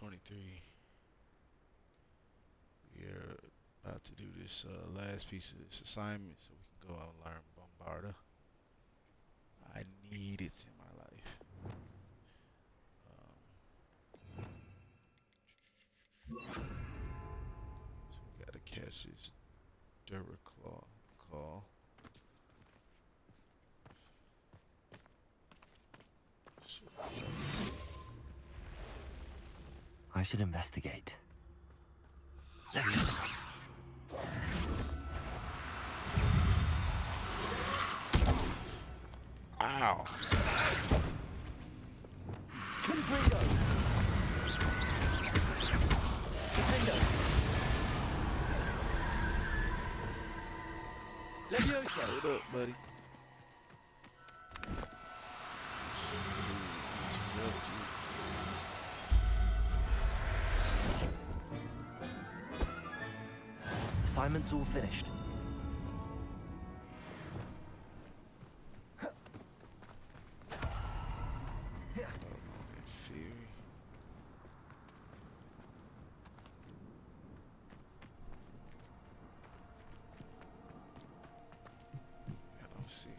23. We are about to do this last piece of this assignment so we can go out and learn Bombarda. I need it in my life. So we gotta catch this Duraclaw call. So, I should investigate. Leviosa. ow! Confringo. Defendo. Leviosa. What up, buddy? Assignment's all finished. Fury. I don't see him.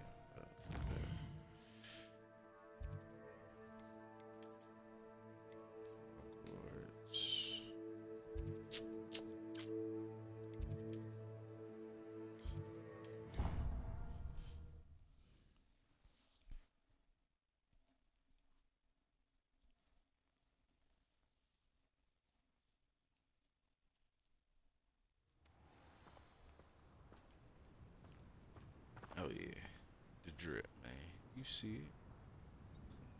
Hogwarts. Oh yeah, the drip, man. You see it.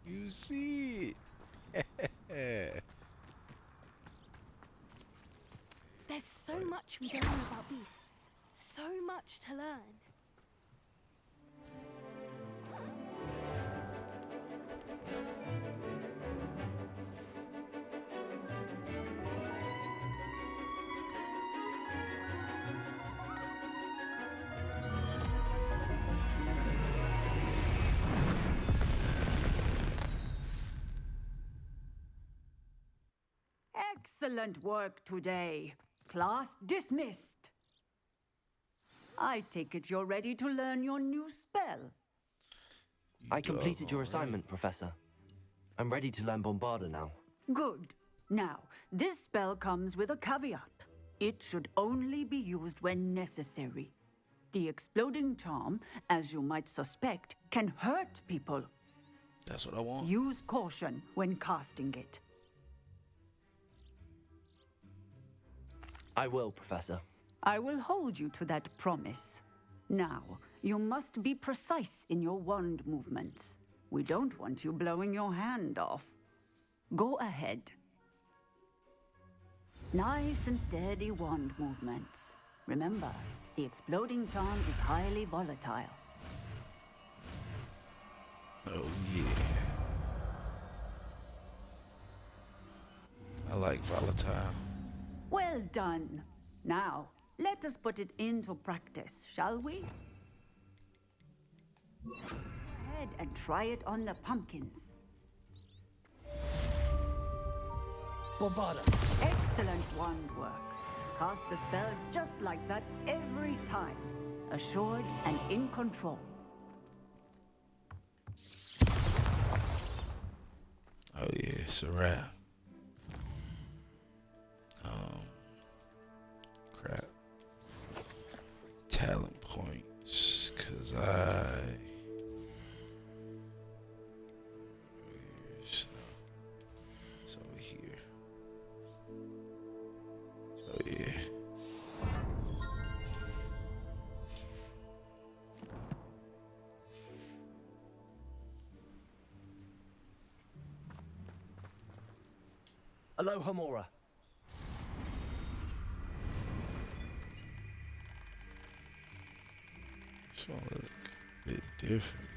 You see it. There's so much we don't know about beasts. So much to learn. Excellent work today. Class dismissed. I take it you're ready to learn your new spell. I completed your assignment, Professor. I'm ready to learn Bombarda now. Good. Now, this spell comes with a caveat. It should only be used when necessary. The exploding charm, as you might suspect, can hurt people. That's what I want. Use caution when casting it. I will, Professor. I will hold you to that promise. Now, you must be precise in your wand movements. We don't want you blowing your hand off. Go ahead. Nice and steady wand movements. Remember, the exploding charm is highly volatile. Oh yeah. I like volatile. Well done. Now, let us put it into practice, shall we? Go ahead and try it on the pumpkins. Bombarda. Excellent wand work. Cast the spell just like that every time. Assured and in control. Oh yeah, it's a wrap. Crap. Talent points, cause it's over here. Oh yeah. Aloha Mora. This one look a bit different.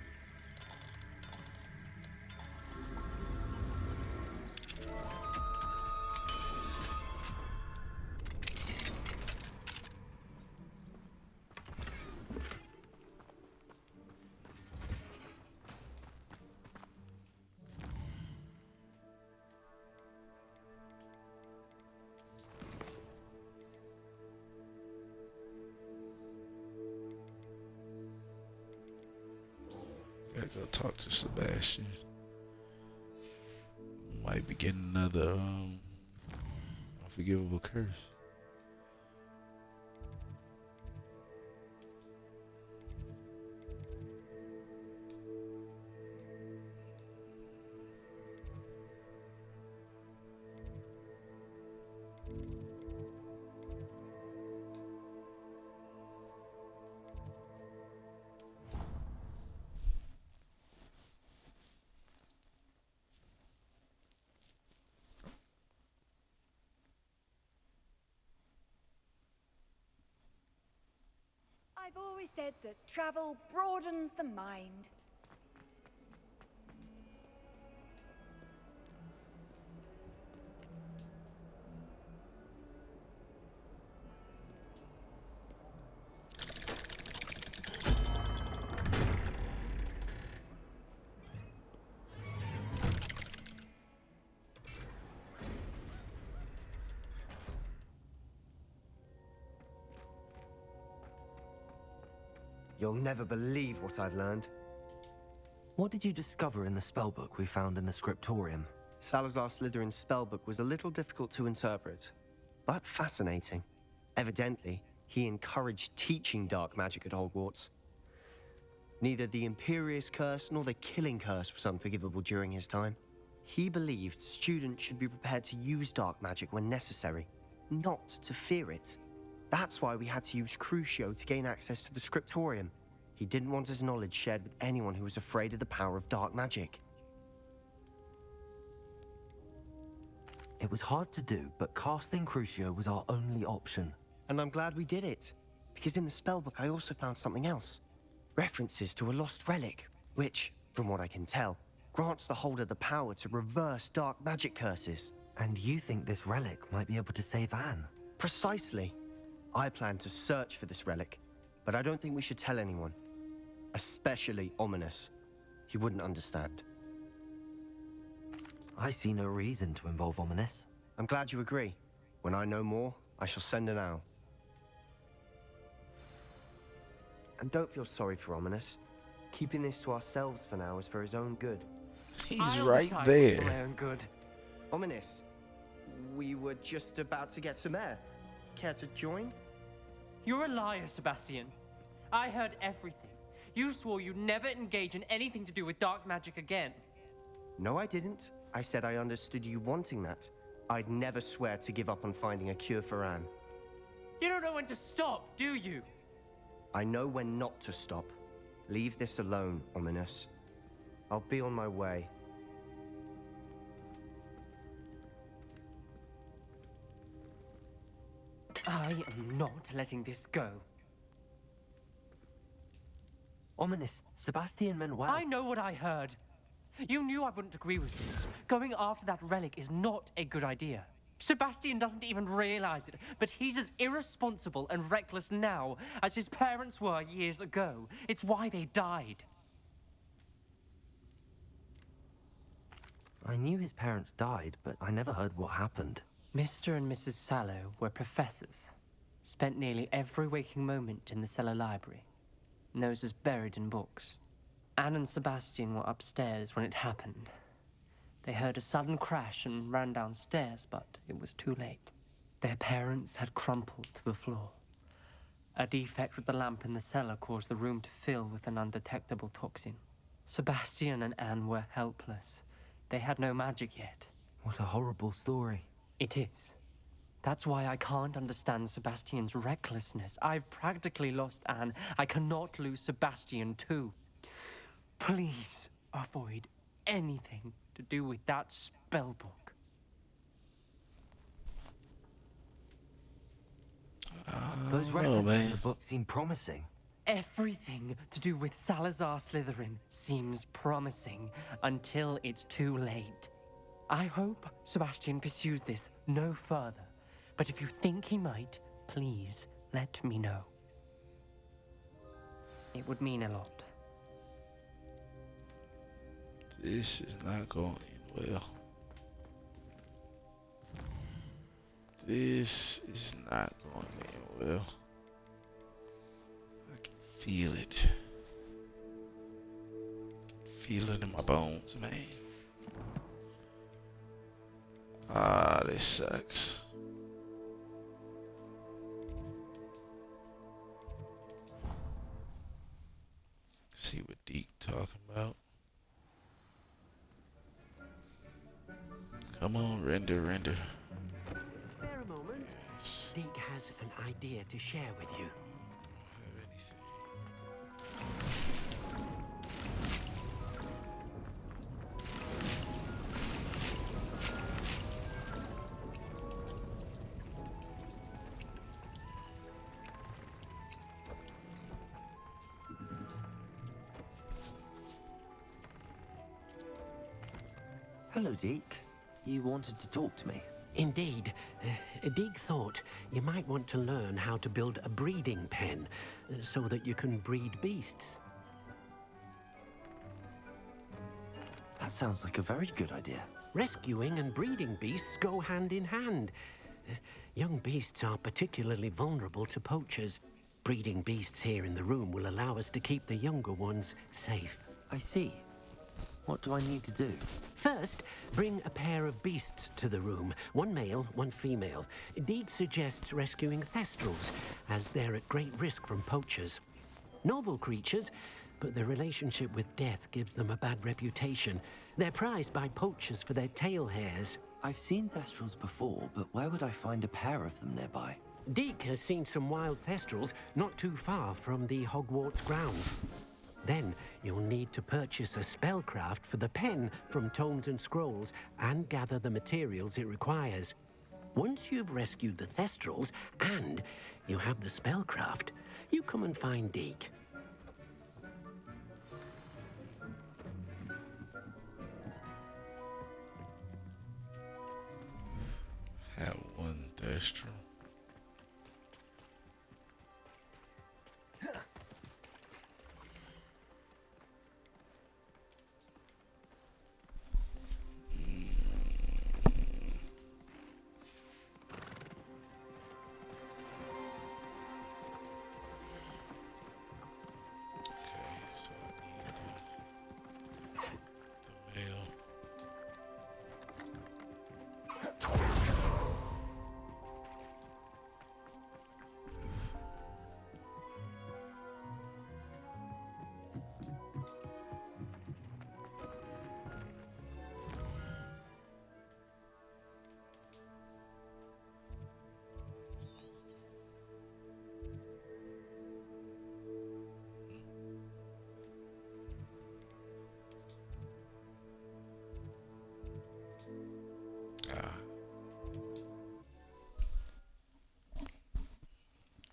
gotta go talk to Sebastian. Might be getting another unforgivable curse. I've always said that travel broadens the mind. You'll never believe what I've learned. What did you discover in the spellbook we found in the scriptorium? Salazar Slytherin's spellbook was a little difficult to interpret, but fascinating. Evidently, he encouraged teaching dark magic at Hogwarts. Neither the Imperious Curse nor the Killing Curse was unforgivable during his time. He believed students should be prepared to use dark magic when necessary, not to fear it. That's why we had to use Crucio to gain access to the scriptorium. He didn't want his knowledge shared with anyone who was afraid of the power of dark magic. It was hard to do, but casting Crucio was our only option. And I'm glad we did it, because in the spellbook I also found something else. References to a lost relic, which, from what I can tell, grants the holder the power to reverse dark magic curses. And you think this relic might be able to save Anne? Precisely. I plan to search for this relic, but I don't think we should tell anyone. Especially Ominous. He wouldn't understand. I see no reason to involve Ominous. I'm glad you agree. When I know more, I shall send an owl. And don't feel sorry for Ominous. Keeping this to ourselves for now is for his own good. He's right there. For my own good. Ominous, we were just about to get some air. Care to join? You're a liar, Sebastian. I heard everything. You swore you'd never engage in anything to do with dark magic again. No, I didn't. I said I understood you wanting that. I'd never swear to give up on finding a cure for Anne. You don't know when to stop, do you? I know when not to stop. Leave this alone, Ominous. I'll be on my way. I am not letting this go. Ominous, Sebastian meant well. I know what I heard. You knew I wouldn't agree with this. Going after that relic is not a good idea. Sebastian doesn't even realize it, but he's as irresponsible and reckless now as his parents were years ago. It's why they died. I knew his parents died, but I never heard what happened. Mr. and Mrs. Sallow were professors. Spent nearly every waking moment in the cellar library. Noses buried in books. Anne and Sebastian were upstairs when it happened. They heard a sudden crash and ran downstairs, but it was too late. Their parents had crumpled to the floor. A defect with the lamp in the cellar caused the room to fill with an undetectable toxin. Sebastian and Anne were helpless. They had no magic yet. What a horrible story. It is. That's why I can't understand Sebastian's recklessness. I've practically lost Anne. I cannot lose Sebastian too. Please avoid anything to do with that spellbook. Those references in the book seem promising. Everything to do with Salazar Slytherin seems promising until it's too late. I hope Sebastian pursues this no further, but if you think he might, please let me know. It would mean a lot. This is not going well. This is not going well. I can feel it. feel it in my bones, man. Ah, this sucks. See what Deke talking about. Come on, render, render. Bear a moment. Yes. Deke has an idea to share with you. Have anything. Hello, Deke. You wanted to talk to me? Indeed. Deke thought you might want to learn how to build a breeding pen so that you can breed beasts. That sounds like a very good idea. Rescuing and breeding beasts go hand in hand. Young beasts are particularly vulnerable to poachers. Breeding beasts here in the room will allow us to keep the younger ones safe. I see. What do I need to do? First, bring a pair of beasts to the room. One male, one female. Deke suggests rescuing thestrals, as they're at great risk from poachers. Noble creatures, but their relationship with death gives them a bad reputation. They're prized by poachers for their tail hairs. I've seen thestrals before, but where would I find a pair of them nearby? Deke has seen some wild thestrals not too far from the Hogwarts grounds. Then you'll need to purchase a spellcraft for the pen from Tomes and Scrolls and gather the materials it requires. Once you've rescued the thestrals and you have the spellcraft, you come and find Deke. Have one thestral. So I need the mail.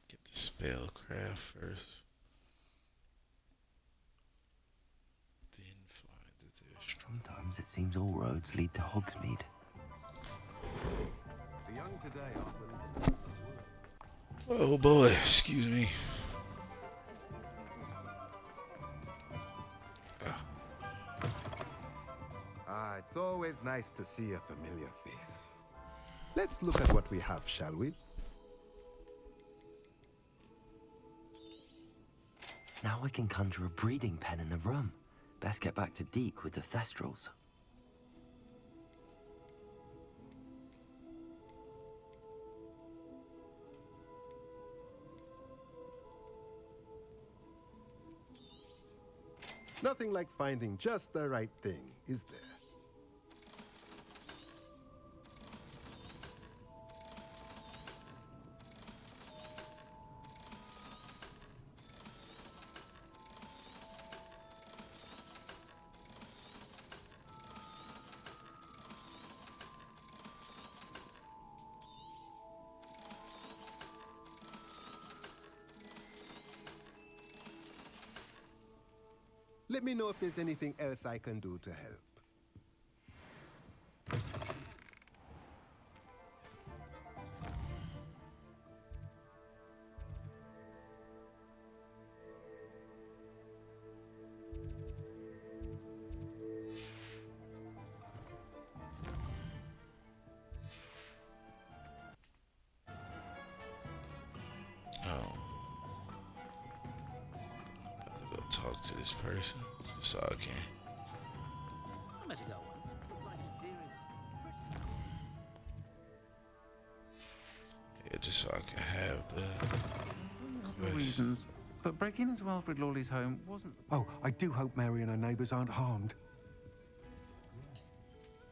Get the spellcraft first. Then find the dish. Sometimes it seems all roads lead to Hogsmeade. The young today often. Oh boy, excuse me. Ah, it's always nice to see a familiar face. Let's look at what we have, shall we? Now I can conjure a breeding pen in the room. Best get back to Deke with the thestrals. Nothing like finding just the right thing, is there? Let me know if there's anything else I can do to help. Oh. I'm about to go talk to this person so I can. just so I can have the For reasons, but breaking into Wilfred Lawley's home wasn't... Oh, I do hope Mary and her neighbours aren't harmed.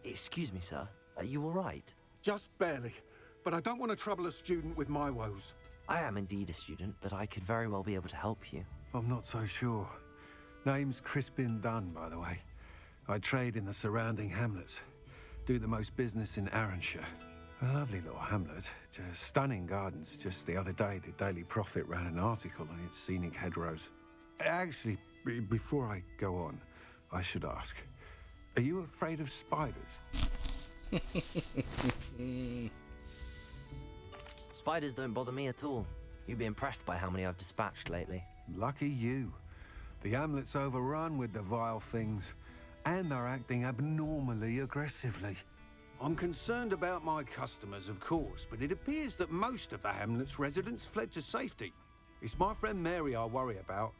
Excuse me, sir. Are you all right? Just barely. But I don't want to trouble a student with my woes. I am indeed a student, but I could very well be able to help you. I'm not so sure. Name's Crispin Dunn, by the way. I trade in the surrounding hamlets. Do the most business in Arranshire. A lovely little hamlet. Just stunning gardens. Just the other day, the Daily Prophet ran an article on its scenic hedgerows. Actually, before I go on, I should ask, are you afraid of spiders? Spiders don't bother me at all. You'd be impressed by how many I've dispatched lately. Lucky you. The hamlet's overrun with the vile things, and they're acting abnormally aggressively. I'm concerned about my customers, of course, but it appears that most of the hamlet's residents fled to safety. It's my friend Mary I worry about.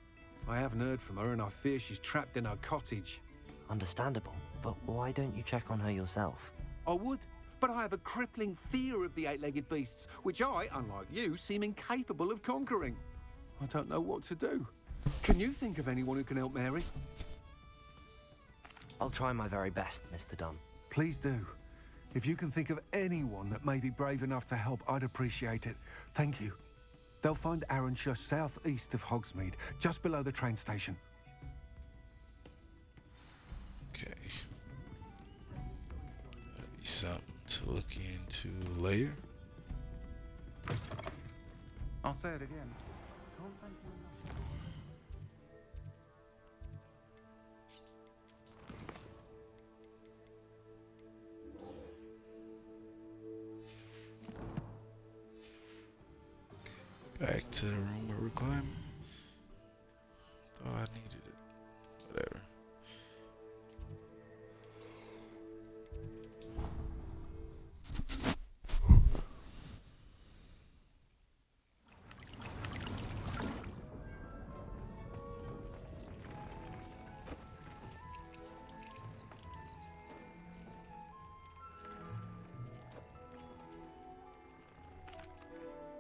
I haven't heard from her, and I fear she's trapped in her cottage. Understandable, but why don't you check on her yourself? I would, but I have a crippling fear of the eight-legged beasts, which I, unlike you, seem incapable of conquering. I don't know what to do. Can you think of anyone who can help Mary? I'll try my very best, Mr. Dunn. Please do. If you can think of anyone that may be brave enough to help, I'd appreciate it. Thank you. They'll find Arranshire southeast of Hogsmeade, just below the train station. Okay. That'd be something to look into later. I'll say it again. Back to the room of requirement. Thought I needed it. Whatever.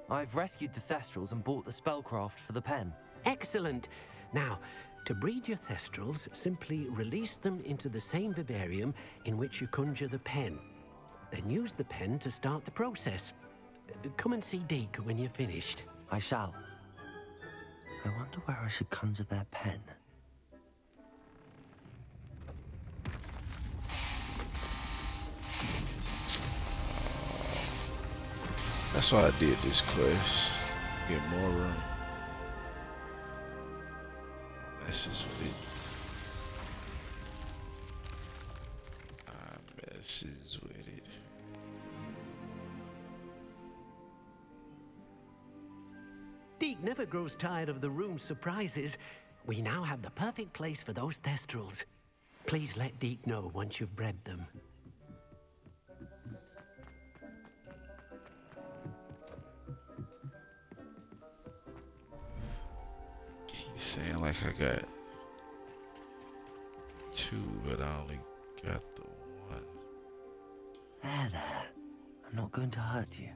I've rescued the Thestrals and bought the spellcraft for the pen. Excellent. Now, to breed your Thestrals, simply release them into the same vivarium in which you conjure the pen. Then use the pen to start the process. Come and see Deke when you're finished. I shall. I wonder where I should conjure their pen. That's why I did this quest. Get more room. Messes with it. Messes with it. Deke never grows tired of the room's surprises. We now have the perfect place for those Thestrals. Please let Deke know once you've bred them. Saying like I got two, but I only got the one. There. I'm not going to hurt you.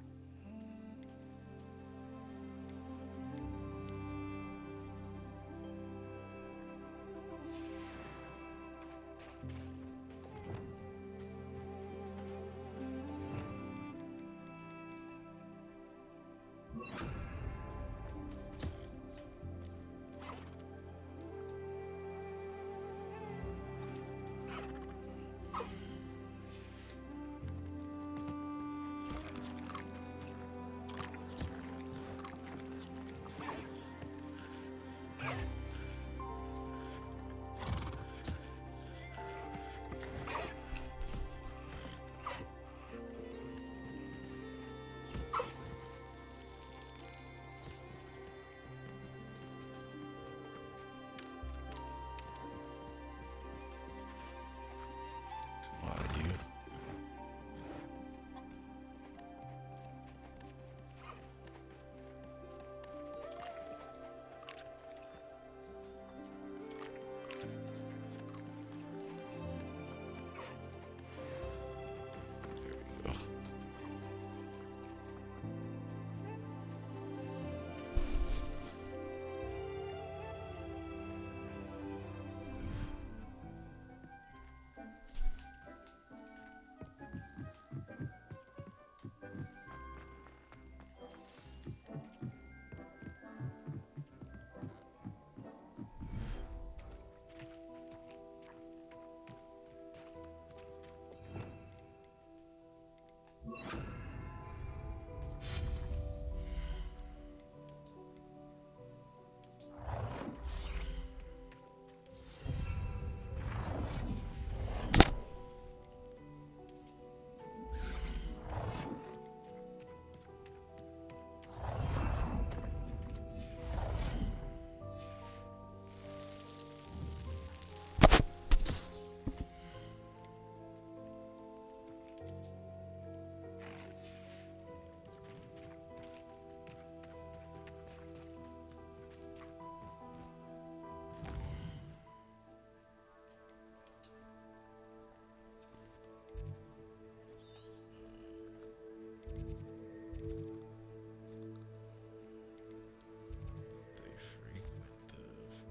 They frequent the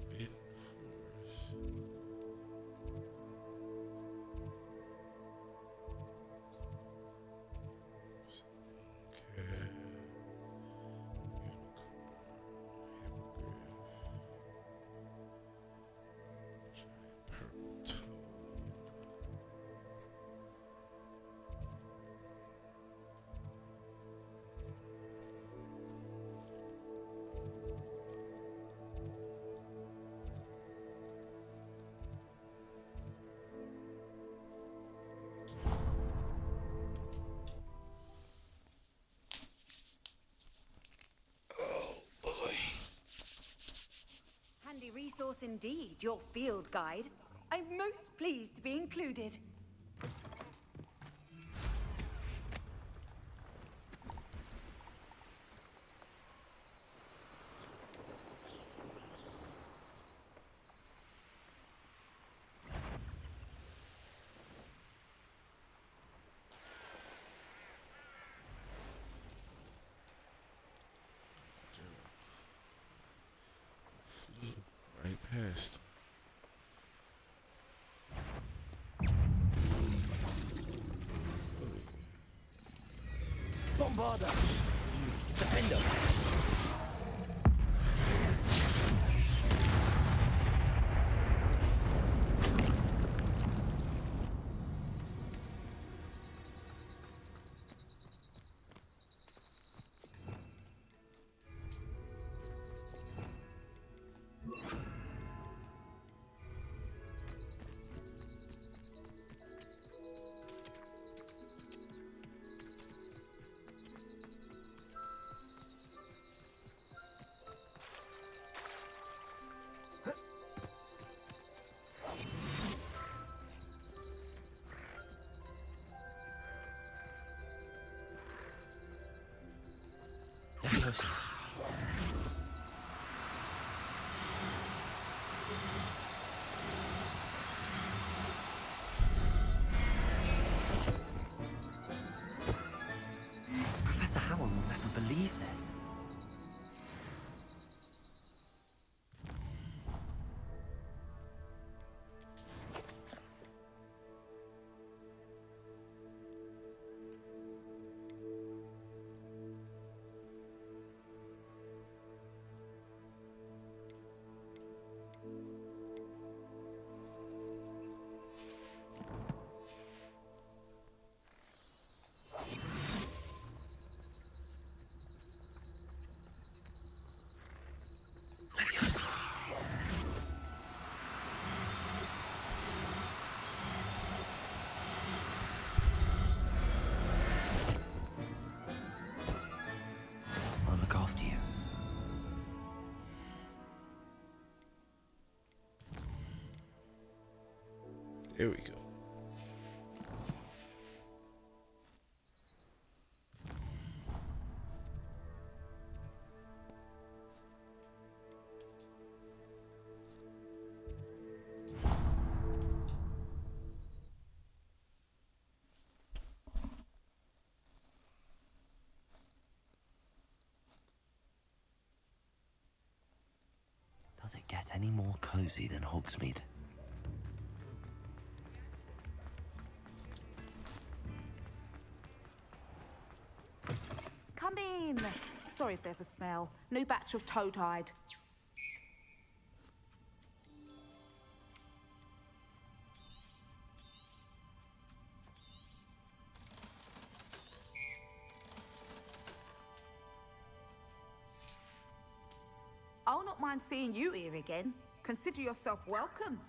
forbidden forest. Okay. Purple toad. Oh boy. Handy resource indeed, your field guide. I'm most pleased to be included. Flew right past. Bombarda! Defend us! Leviosa. Professor Howell will never believe this. I'll look after you. There we go. Does it get any more cozy than Hogsmeade? Come in. Sorry if there's a smell. New batch of toad-hide. not mind seeing you here again. Consider yourself welcome.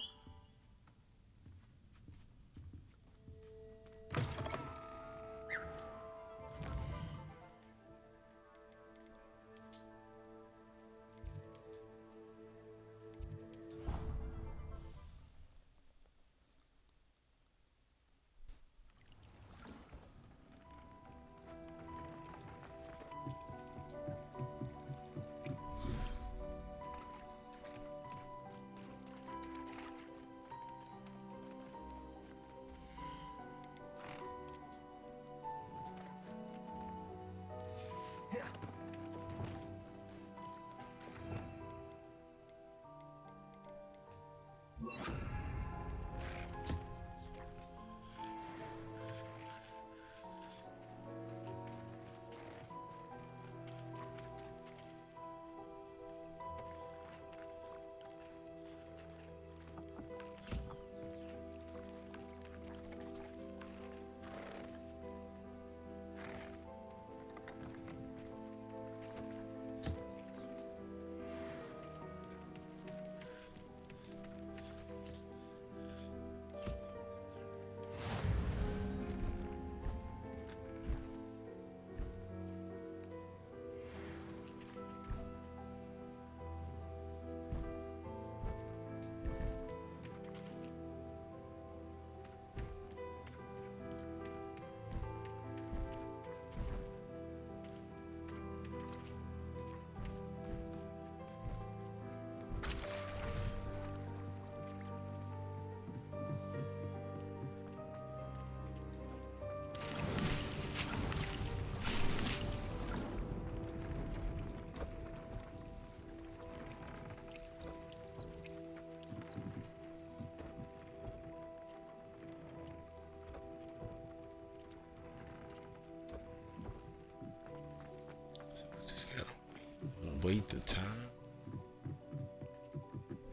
Wait the time.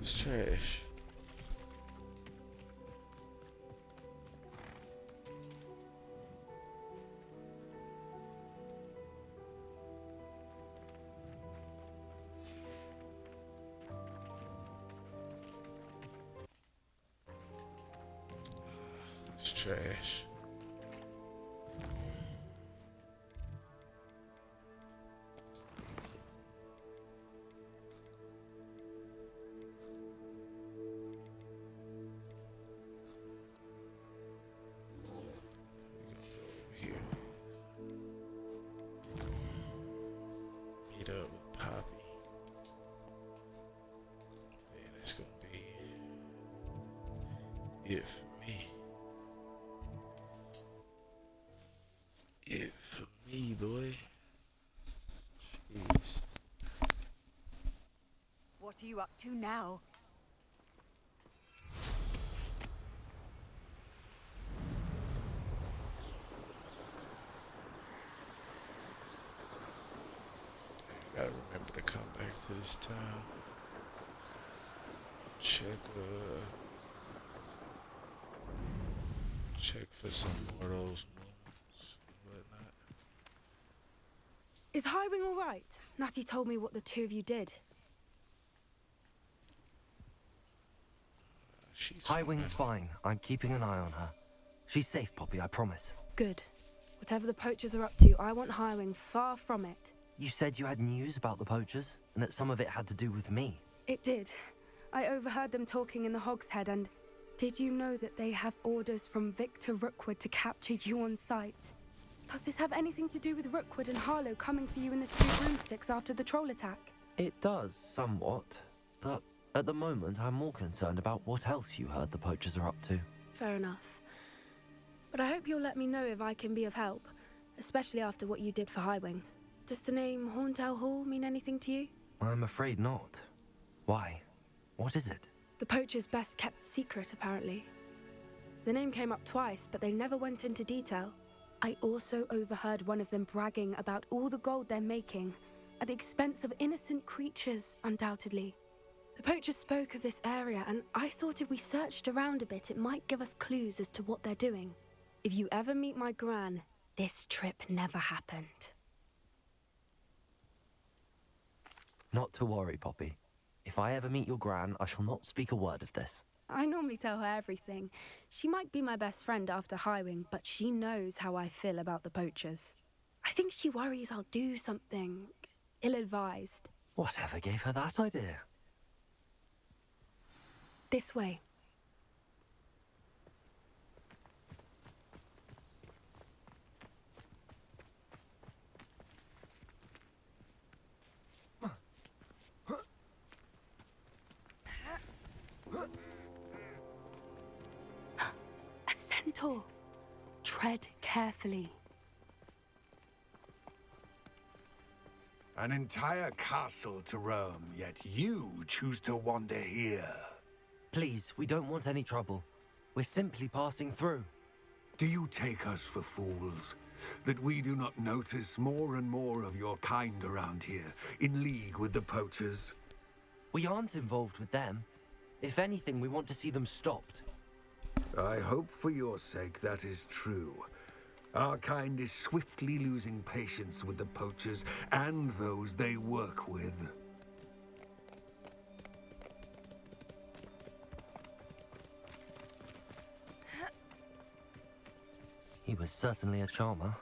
It's trash. It's trash. Meet up with Poppy. And it's gonna be it for me. It for me, boy. Jeez. What are you up to now? Gotta remember to come back to this town. Check for some more of those moons and whatnot. Is Highwing all right? Natty told me what the two of you did. Highwing's fine. I'm keeping an eye on her. She's safe, Poppy, I promise. Good. Whatever the poachers are up to, I want Highwing far from it. You said you had news about the poachers, and that some of it had to do with me. It did. I overheard them talking in the Hogshead, and did you know that they have orders from Victor Rookwood to capture you on sight? Does this have anything to do with Rookwood and Harlow coming for you in the Three Broomsticks after the troll attack? It does, somewhat. But at the moment, I'm more concerned about what else you heard the poachers are up to. Fair enough. But I hope you'll let me know if I can be of help, especially after what you did for Highwing. Does the name Horntail Hall mean anything to you? I'm afraid not. Why? What is it? The poacher's best kept secret, apparently. The name came up twice, but they never went into detail. I also overheard one of them bragging about all the gold they're making, at the expense of innocent creatures, undoubtedly. The poacher spoke of this area, and I thought if we searched around a bit, it might give us clues as to what they're doing. If you ever meet my gran, this trip never happened. Not to worry, Poppy. If I ever meet your gran, I shall not speak a word of this. I normally tell her everything. She might be my best friend after Highwing, but she knows how I feel about the poachers. I think she worries I'll do something ill-advised. Whatever gave her that idea? This way. A centaur. Tread carefully. An entire castle to roam, yet you choose to wander here. Please, we don't want any trouble. We're simply passing through. Do you take us for fools? That we do not notice more and more of your kind around here, in league with the poachers? We aren't involved with them. If anything, we want to see them stopped. I hope for your sake that is true. Our kind is swiftly losing patience with the poachers and those they work with. He was certainly a charmer.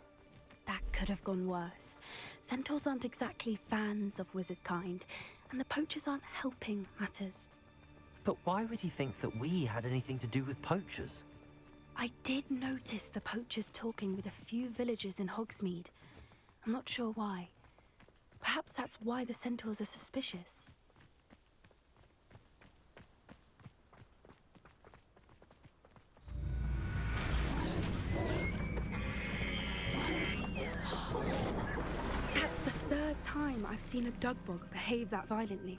That could have gone worse. Centaurs aren't exactly fans of wizard kind, and the poachers aren't helping matters. But why would he think that we had anything to do with poachers? I did notice the poachers talking with a few villagers in Hogsmeade. I'm not sure why. Perhaps that's why the centaurs are suspicious. That's the third time I've seen a dugbog behave that violently.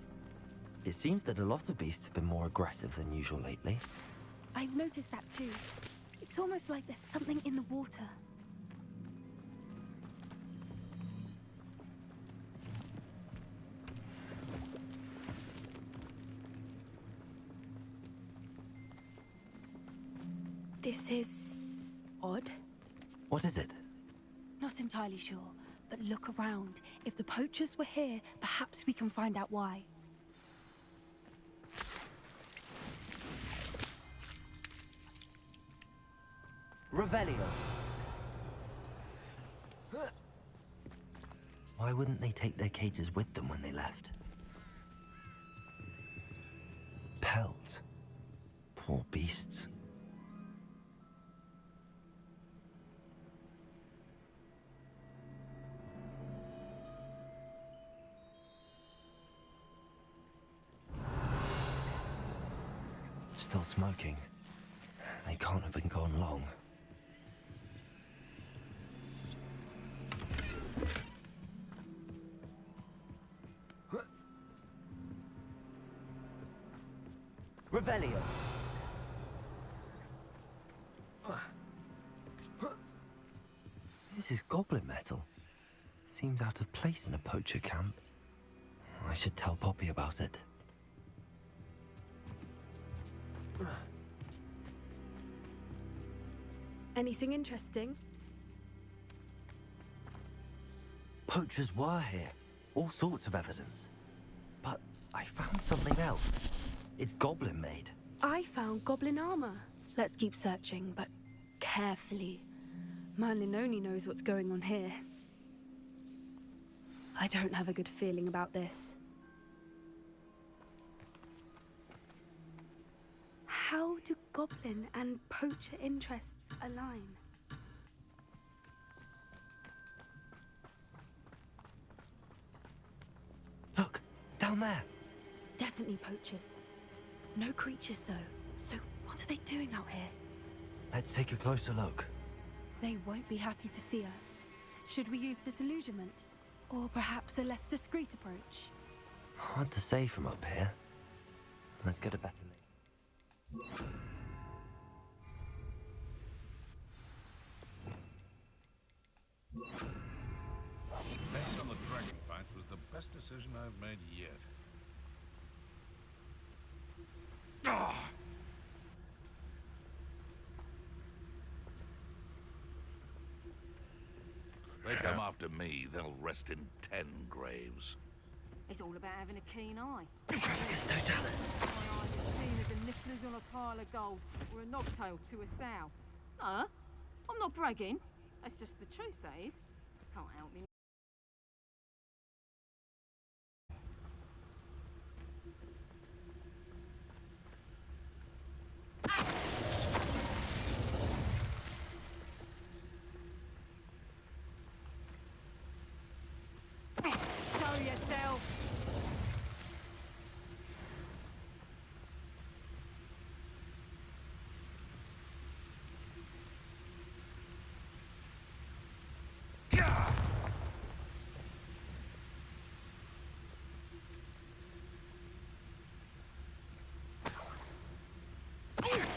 It seems that a lot of beasts have been more aggressive than usual lately. I've noticed that too. It's almost like there's something in the water. This is odd. What is it? Not entirely sure, but look around. If the poachers were here, perhaps we can find out why. Revelio. Why wouldn't they take their cages with them when they left? Pelts. Poor beasts. Still smoking. They can't have been gone long. Revelio. This is goblin metal. Seems out of place in a poacher camp. I should tell Poppy about it. Anything interesting? Poachers were here. All sorts of evidence. But I found something else. It's goblin made. I found goblin armor. Let's keep searching, but carefully. Merlin only knows what's going on here. I don't have a good feeling about this. How do goblin and poacher interests align? Look, down there. Definitely poachers. No creatures, though. So what are they doing out here? Let's take a closer look. They won't be happy to see us. Should we use disillusionment? Or perhaps a less discreet approach? Hard to say from up here. Let's get a better look. Based on the dragon fight was the best decision I've made yet. Ah! They come after me, they'll rest in 10 graves. It's all about having a keen eye. It's Totalis. My eyes are keen as a nifflers on a pile of gold, or a knobtail to a sow. No, I'm not bragging. That's just the truth, that is. Can't help me. Show yourself!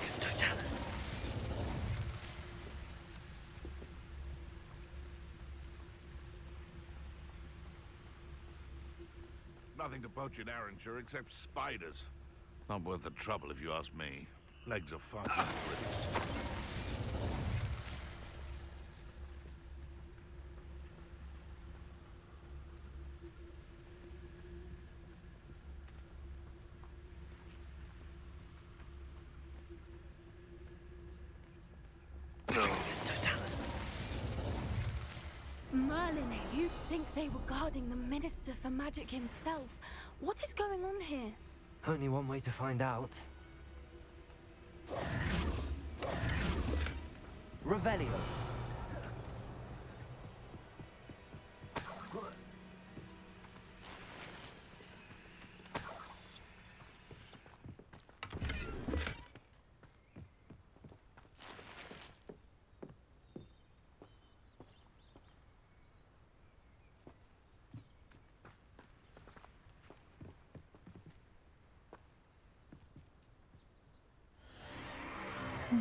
It's Totalis. Nothing to poach in Arrowshire except spiders. Not worth the trouble if you ask me. Legs are far too pretty. It's Totalis. Merlin, you'd think they were guarding the Minister for Magic himself. What is going on here? Only one way to find out. Revelio.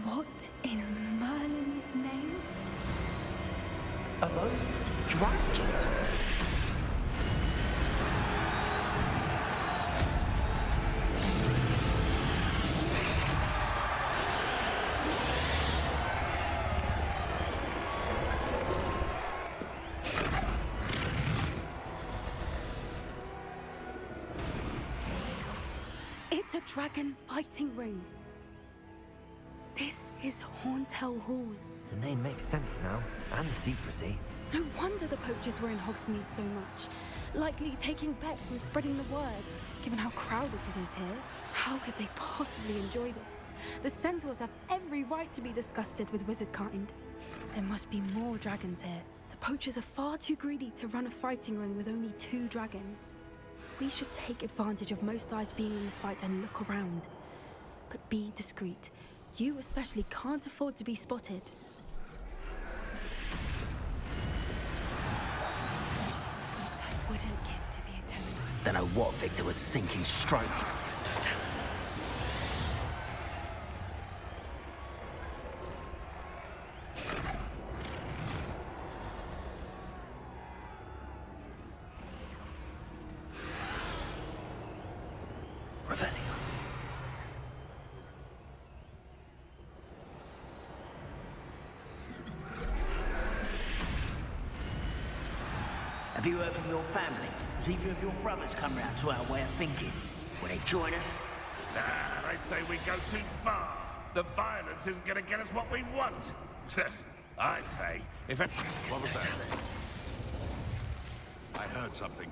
What in Merlin's name? Are those dragons? It's a dragon fighting ring. This is Hauntel Hall. The name makes sense now, and the secrecy. No wonder the poachers were in Hogsmeade so much. Likely taking bets and spreading the word. Given how crowded it is here, how could they possibly enjoy this? The centaurs have every right to be disgusted with wizard kind. There must be more dragons here. The poachers are far too greedy to run a fighting ring with only 2 dragons. We should take advantage of most eyes being in the fight and look around. But be discreet. You especially can't afford to be spotted. What I wouldn't give to be a Don't know what Victor was thinking straight. It's Totalis. Revelio. Have you heard from your family? Has either of your brothers come round to our way of thinking? Will they join us? Nah, they say we go too far. The violence isn't gonna get us what we want. I say, if it... What was that? I heard something.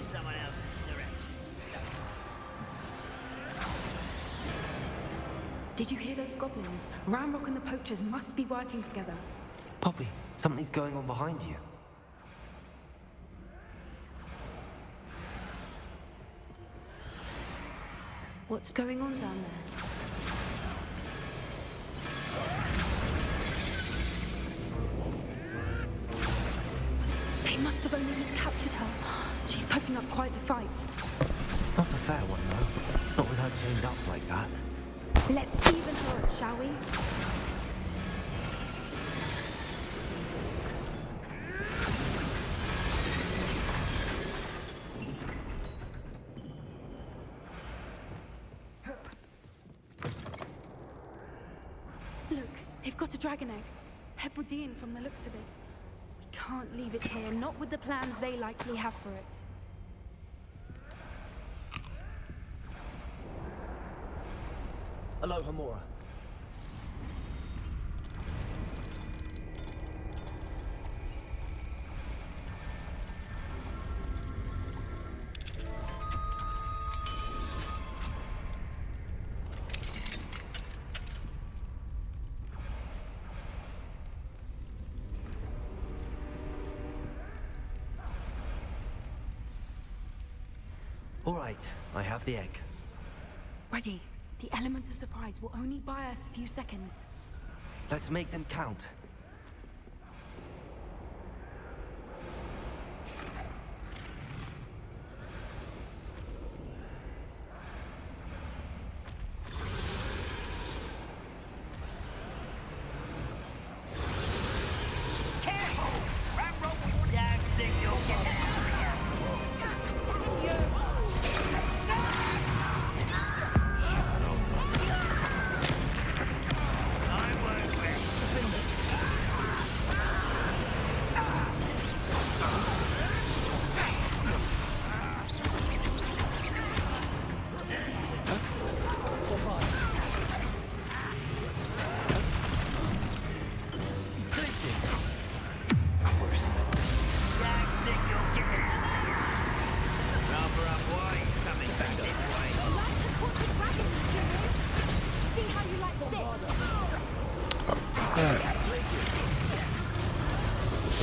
someone else's direction. Did you hear those goblins? Ramrock and the poachers must be working together. Poppy, something's going on behind you. What's going on down there? They must have only just captured her. She's putting up quite the fight. Not a fair one, though. Not with her chained up like that. Let's even her up, shall we? Look, they've got a dragon egg. Hebridean from the looks of it. We can't leave it here, not with the plans they likely have for it. Hello, Hamura. All right, I have the egg. Ready. The element of surprise will only buy us a few seconds. Let's make them count. Careful! Ramrock, damn thing, you'll get out of here.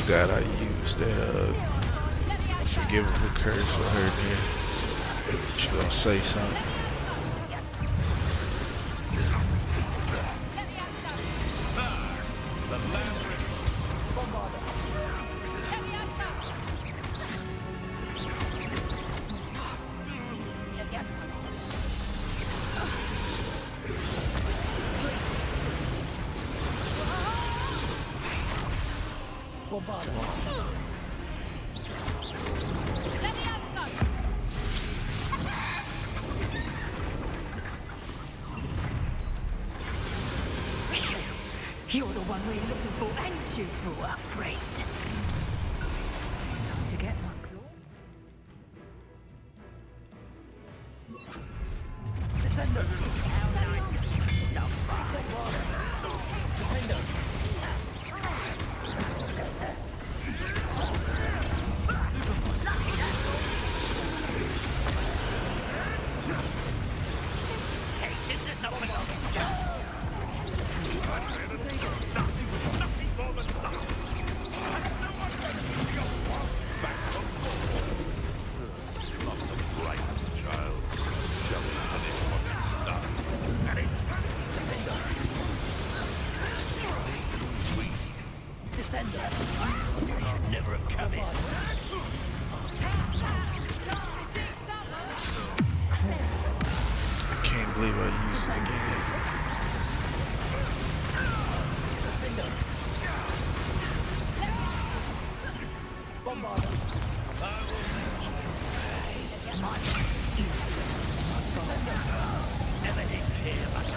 Forgot I used that forgivable curse for her there. She gonna say something. You're the one we're looking for, and you brought a friend. Time to get my claw. Descendo. How nice of you to stop by. Temptation does not belong in you. You should never have come in. I can't believe I used it again. Bombarda. Never did hear about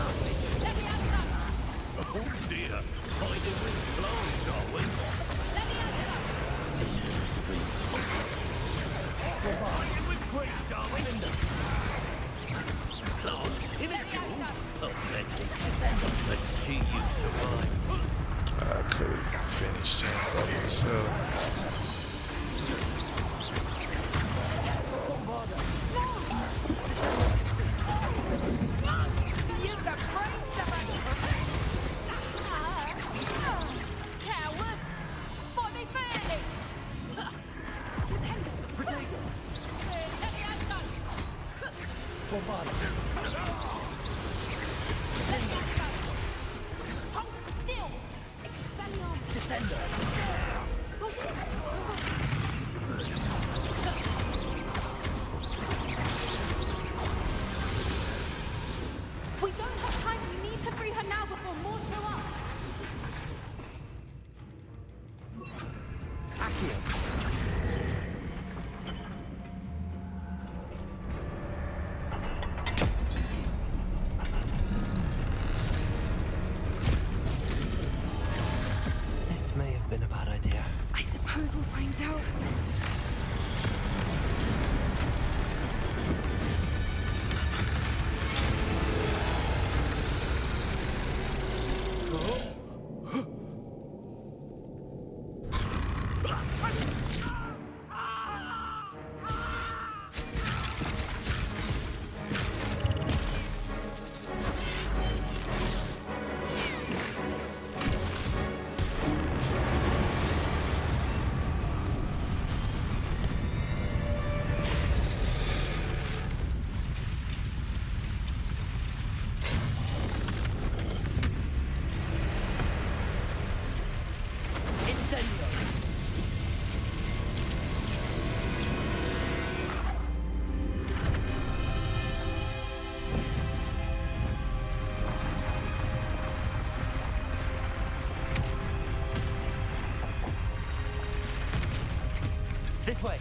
oh dear. Finding with blows, are we? Deserves to be finding with great, darling. Close. In a jewel. Pathetic. Let's see you survive. I could have finished him by myself. Coward! Fight me fairly! Bombarda. Hold still! Expelliarmus! Descender. We don't have time. We need to free her now before more show up. This may have been a bad idea. I suppose we'll find out. This way.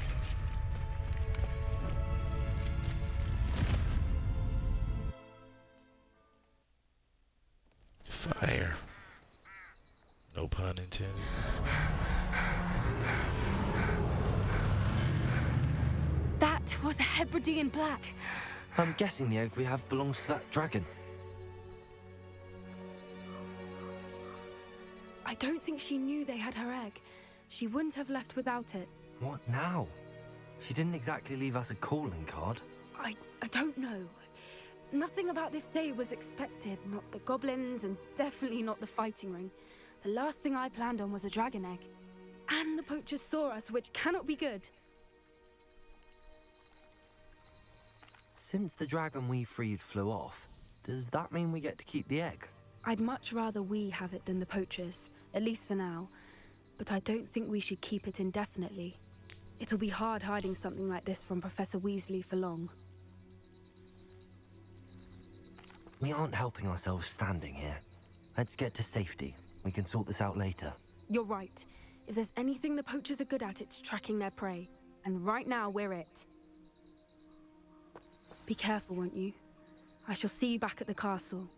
Fire. No pun intended. That was a Hebridean black. I'm guessing the egg we have belongs to that dragon. I don't think she knew they had her egg. She wouldn't have left without it. What now? She didn't exactly leave us a calling card. I don't know. Nothing about this day was expected. Not the goblins, and definitely not the fighting ring. The last thing I planned on was a dragon egg. And the poachers saw us, which cannot be good. Since the dragon we freed flew off, does that mean we get to keep the egg? I'd much rather we have it than the poachers, at least for now. But I don't think we should keep it indefinitely. It'll be hard hiding something like this from Professor Weasley for long. We aren't helping ourselves standing here. Let's get to safety. We can sort this out later. You're right. If there's anything the poachers are good at, it's tracking their prey. And right now, we're it. Be careful, won't you? I shall see you back at the castle.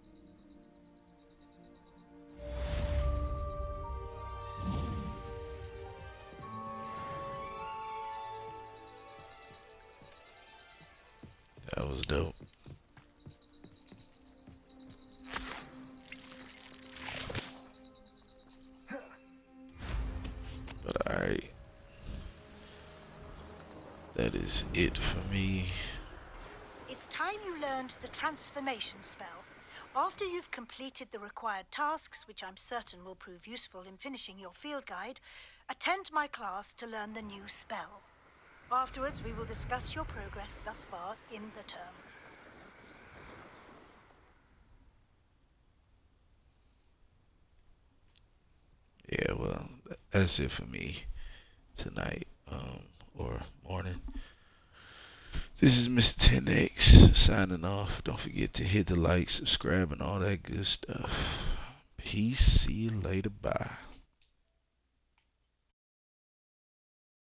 That was dope. But alright. That is it for me. It's time you learned the transformation spell. After you've completed the required tasks, which I'm certain will prove useful in finishing your field guide, attend my class to learn the new spell. Afterwards, we will discuss your progress thus far in the term. Yeah, well, that's it for me tonight, or morning. This is Mr. 10X signing off. Don't forget to hit the like, subscribe, and all that good stuff. Peace. See you later. Bye.